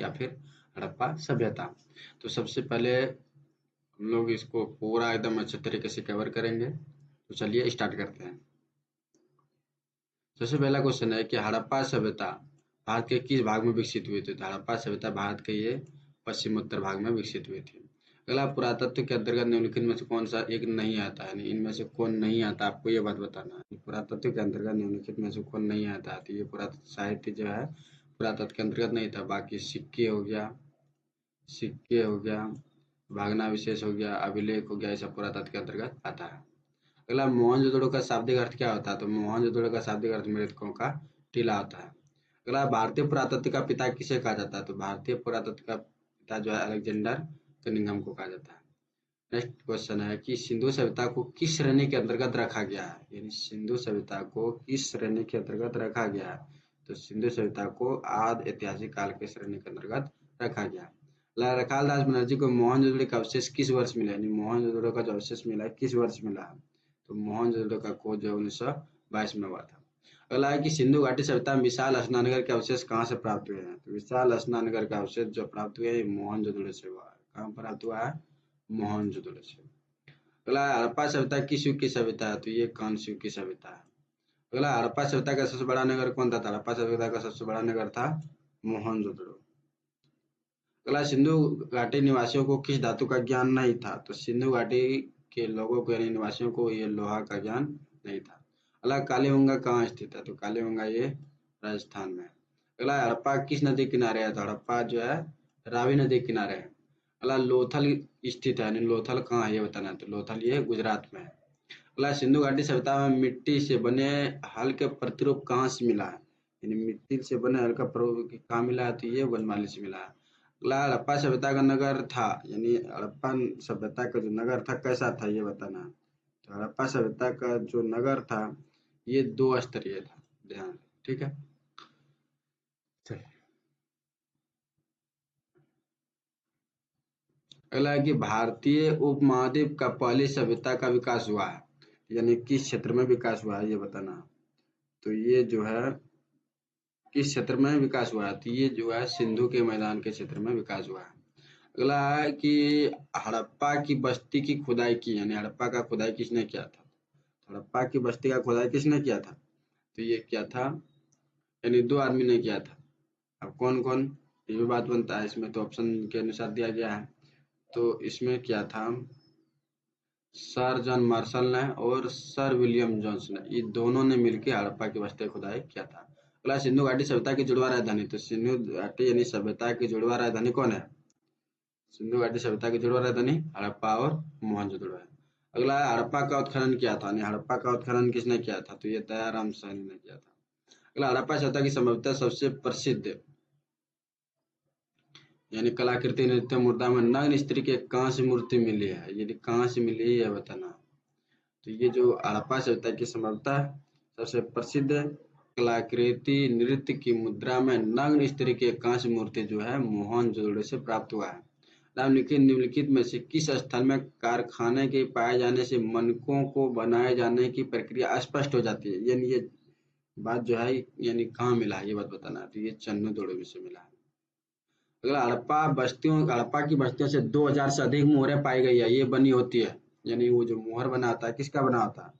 या फिर हड़प्पा सभ्यता। तो सबसे पहले हम लोग इसको पूरा एकदम अच्छे तरीके से कवर करेंगे। तो चलिए स्टार्ट करते हैं। सबसे पहला क्वेश्चन है कि हड़प्पा सभ्यता भारत के किस भाग में विकसित हुई थी? तो हड़प्पा सभ्यता भारत के ये पश्चिमोत्तर भाग में विकसित हुई थी। अगला, पुरातत्व के अंतर्गत निम्नलिखित में से कौन सा एक नहीं आता है? इनमें से कौन नहीं आता, आपको ये बात बताना है। पुरातत्व के अंतर्गत निम्नलिखित में से कौन नहीं आता है? तो ये पुरातत्व साहित्य जो है पुरातत्व के अंतर्गत नहीं था। बाकी सिक्के हो गया, भग्नावशेष हो गया, अभिलेख हो गया, ये सब पुरातत्व के अंतर्गत आता है। अगला, मोहनजोदड़ो का शाब्दिक अर्थ क्या होता है? तो मोहनजोदड़ो का शाब्दिक अर्थ मृतकों का टीला होता है। अगला, भारतीय पुरातत्व का पिता किसे कहा जाता है? तो भारतीय पुरातत्व का पिता जो है अलेक्जेंडर कनिंघम को कहा जाता है। नेक्स्ट क्वेश्चन है कि सिंधु सभ्यता को किस श्रेणी के अंतर्गत रखा गया है? यानी सिंधु सभ्यता को किस श्रेणी के अंतर्गत रखा गया है? तो सिंधु सभ्यता को आदि ऐतिहासिक काल के श्रेणी के अंतर्गत रखा गया। रखाल दास बनर्जी को मोहनजोदड़ो का अवशेष किस वर्ष मिला? यानी मोहनजोदड़ो का जो अवशेष मिला है किस वर्ष मिला है? तो मोहनजोदड़ो का खोज जो 1922 में हुआ था। अगला है कि सिंधु घाटी सभ्यता में विशाल स्नानघर के अवशेष कहाँ से प्राप्त हुए हैं? तो विशाल स्नानघर का अवशेष जो प्राप्त हुए हैं मोहनजोदड़ो से हुआ है। कहाँ प्राप्त हुआ है? मोहनजोदड़ो से। अगला, हड़प्पा सभ्यता किस युग की सभ्यता है? तो ये कांस्य युग की सभ्यता है। अगला, हड़प्पा सभ्यता का सबसे बड़ा नगर कौन था? हड़प्पा सभ्यता का सबसे बड़ा नगर था मोहनजोदड़ो। अगला, सिंधु घाटी निवासियों को किस धातु का ज्ञान नहीं था? तो सिंधु घाटी के लोगों को यानी निवासियों को ये लोहा का ज्ञान नहीं था। अगला, कालीबंगा कहाँ स्थित है? तो कालीबंगा ये राजस्थान में है। अगला, हड़प्पा किस नदी किनारे है? तो हड़प्पा जो है रावी नदी किनारे है। अगला, लोथल स्थित है, यानी लोथल कहाँ है ये बताना है। तो लोथल ये गुजरात में है। अगला, सिंधु घाटी सभ्यता में मिट्टी से बने हल के प्रतिरूप कहाँ से मिला है? यानी मिट्टी से बने हल का प्रतिरूप कहाँ मिला है? तो ये वनमाली से मिला है। अगला, हड़प्पा सभ्यता का नगर था, यानी हड़प्पा सभ्यता का जो नगर था कैसा था ये बताना है। तो हड़प्पा सभ्यता का जो नगर था ये 2 स्तरीय था, ध्यान, ठीक है। चलिए, अगला है कि भारतीय उपमहाद्वीप का पहली सभ्यता का विकास हुआ है, यानी किस क्षेत्र में विकास हुआ है ये बताना है। तो ये जो है किस क्षेत्र में विकास हुआ है? तो ये जो है सिंधु के मैदान के क्षेत्र में विकास हुआ है। अगला है कि हड़प्पा की बस्ती की खुदाई की, यानी हड़प्पा का खुदाई किसने किया था? हड़प्पा की बस्ती का खुदाई किसने किया था? तो ये क्या था, यानी 2 आदमी ने किया था। अब कौन कौन, ये भी बात बनता है। इसमें तो ऑप्शन के अनुसार दिया गया है। तो इसमें क्या था, सर जॉन मार्शल ने और सर विलियम जोन्स ने, ये दोनों ने मिलकर हड़प्पा की बस्ती खुदाई किया था। अगला, सिंधु घाटी सभ्यता की जुड़वा राजधानी। तो सिंधु घाटी यानी सभ्यता की जुड़वा राजधानी कौन है? सिंधु घाटी सभ्यता की जुड़वा राजधानी हड़प्पा और मोहनजोदड़ो है। अगला, हड़प्पा का उत्खनन किया था, यानी हड़प्पा का उत्खनन किसने किया था? तो ये दयाराम साहनी ने किया था। अगला, हड़प्पा सभ्यता की संभवतः सबसे प्रसिद्ध यानी कलाकृति नृत्य मुद्रा में नग्न स्त्री की कांस्य मूर्ति मिली है, यदि कहाँ से मिली है बताना। तो ये जो हड़प्पा सभ्यता की संभवतः सबसे प्रसिद्ध कलाकृति नृत्य की मुद्रा में नग्न स्त्री की कांस्य मूर्ति जो है मोहनजोदड़ो से प्राप्त हुआ है। निम्नलिखित में से किस स्थल में कारखाने के पाए जाने से मनकों को बनाए जाने की प्रक्रिया स्पष्ट हो जाती है? यानी ये बात जो है यानी कहाँ मिला है ये बात बताना है। तो ये चन्नू में से मिला है। अगला, हड़प्पा की बस्तियों से 2000 से अधिक मोहरें पाई गई है, ये बनी होती है, यानी वो जो मोहर बना होता है किसका बना होता है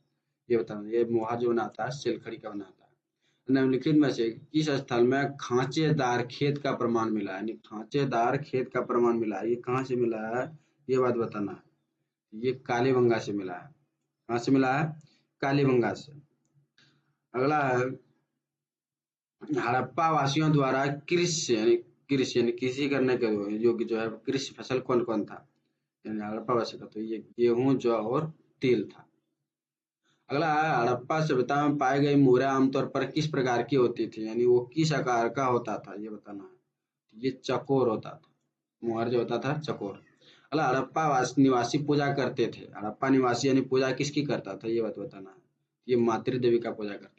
ये बताना। ये मोहर जो बना होता है सिलखड़ी का बना होता है। निम्नलिखित में से किस स्थल में खांचेदार खेत का प्रमाण मिला है? यानी खांचेदार खेत का प्रमाण मिला है, ये कहाँ से मिला है ये बात बताना है। ये कालीबंगा से मिला है। कहाँ से मिला है? कालीबंगा से। अगला है, हड़प्पा वासियों द्वारा कृषि यानी कृषि करने के योग्य जो है कृषि फसल कौन कौन था? यानी हड़प्पा वासी का, तो ये गेहूं, जौ और तिल था। अगला है, हड़प्पा सभ्यता में पाई गई मोहरें आमतौर पर किस प्रकार की होती थी? यानी वो किस आकार का होता था ये बताना है। ये चकोर होता था, मोहर जो होता था चकोर। अगला, हड़प्पा निवासी पूजा करते थे, हड़प्पा निवासी यानी पूजा किसकी करता था ये बात बताना है। ये मातृ देवी का पूजा करते थे।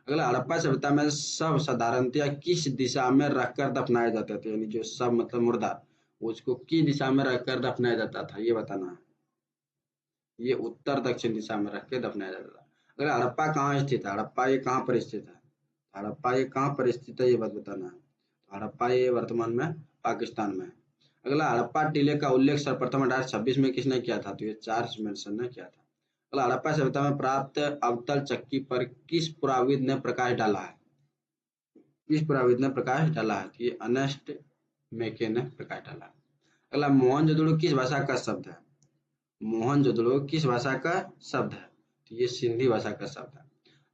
अगला, हड़प्पा सभ्यता में शव साधारणतया किस दिशा में रखकर दफनाए जाते थे? यानी जो शव मतलब मुर्दा उसको किस दिशा में रखकर दफनाया जाता था ये बताना है। ये उत्तर दक्षिण दिशा में रख के दफनाया जाता था। अगला, हड़प्पा कहाँ स्थित है? हड़प्पा ये कहाँ पर स्थित है? हड़प्पा ये कहाँ पर स्थित है ये बात बताना है। तो हड़प्पा ये वर्तमान में पाकिस्तान में। अगला, हड़प्पा टीले का उल्लेख सर्वप्रथम 1826 में किसने किया था? तो ये चार्ल्स मैसन ने किया था। अगला, हड़प्पा सभ्यता में प्राप्त अवतल चक्की पर किस पुराविद ने प्रकाश डाला है? किस पुराविद ने प्रकाश डाला है? तो ये अर्नेस्ट मेके ने प्रकाश डाला है। अगला, मोहनजोदड़ो किस भाषा का शब्द है? मोहनजोदड़ो किस भाषा का शब्द है? तो ये सिंधी भाषा का शब्द है।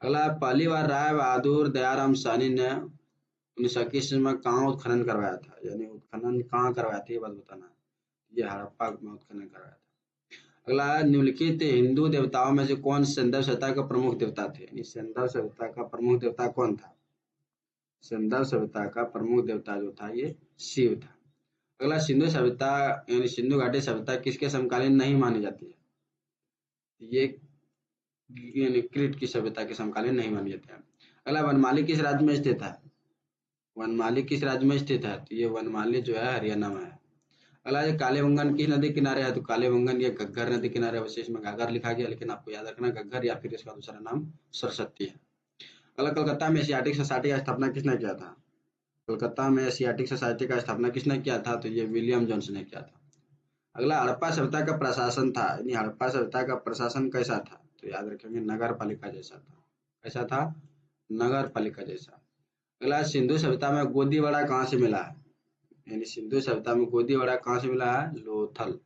अगला, पहली बार राय बहादुर दयाराम साहनी ने 1921 में कहाँ उत्खनन करवाया था? यानी उत्खनन कहाँ करवाया था, ये बात बताना है। ये हड़प्पा में उत्खनन करवाया था। अगला, निम्नलिखित हिंदू देवताओं में से कौन सिंधु सभ्यता का प्रमुख देवता थे? यानी सिंधु सभ्यता का प्रमुख देवता कौन था? सिंधु सभ्यता का प्रमुख देवता जो था ये शिव था। अगला, सिंधु सभ्यता यानी सिंधु घाटी सभ्यता किसके समकालीन नहीं मानी जाती है? ये यानी क्रीट की सभ्यता के समकालीन नहीं मानी जाती है। अगला, वनमाली किस राज्य में स्थित है? वनमाली किस राज्य में स्थित है? तो ये वनमाली जो है हरियाणा में है। अगला, ये कालेबंगन किस नदी किनारे है? तो कालेबंगन ये घग्गर नदी किनारे, वैसे इसमें घाघर लिखा गया, लेकिन आपको याद रखना घग्गर या फिर इसका दूसरा नाम सरस्वती है। अगला, कलकत्ता में एशियाटिक सोसाइटी का स्थापना किसने किया था? कलकत्ता में एशियाटिक सोसाइटी का स्थापना किसने किया था? तो ये विलियम जोन्स ने किया था। अगला, हड़प्पा सभ्यता का प्रशासन था, यानी हड़प्पा सभ्यता का प्रशासन कैसा था? तो याद रखेंगे नगर पालिका जैसा था। कैसा था? नगर पालिका जैसा। अगला, सिंधु सभ्यता में गोदी वड़ा कहाँ से मिला है? यानी सिंधु सभ्यता में गोदी वड़ा कहाँ से मिला है? लोथल।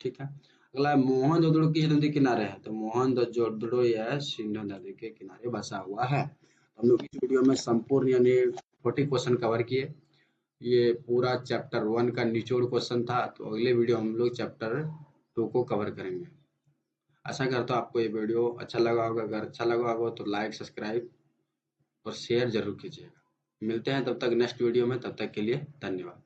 ठीक है। अगला, मोहनजोदड़ो किस नदी किनारे है? तो मोहनजोदड़ो यह सिंधु नदी के किनारे बसा हुआ है। तो हम लोग इस वीडियो में संपूर्ण यानी 40 क्वेश्चन कवर किए। ये पूरा चैप्टर 1 का निचोड़ क्वेश्चन था। तो अगले वीडियो हम लोग चैप्टर 2 को कवर करेंगे। आशा करता हूँ आपको ये वीडियो अच्छा लगा होगा। अगर अच्छा लगा होगा तो लाइक, सब्सक्राइब और शेयर जरूर कीजिएगा। मिलते हैं तब तक नेक्स्ट वीडियो में। तब तक के लिए धन्यवाद।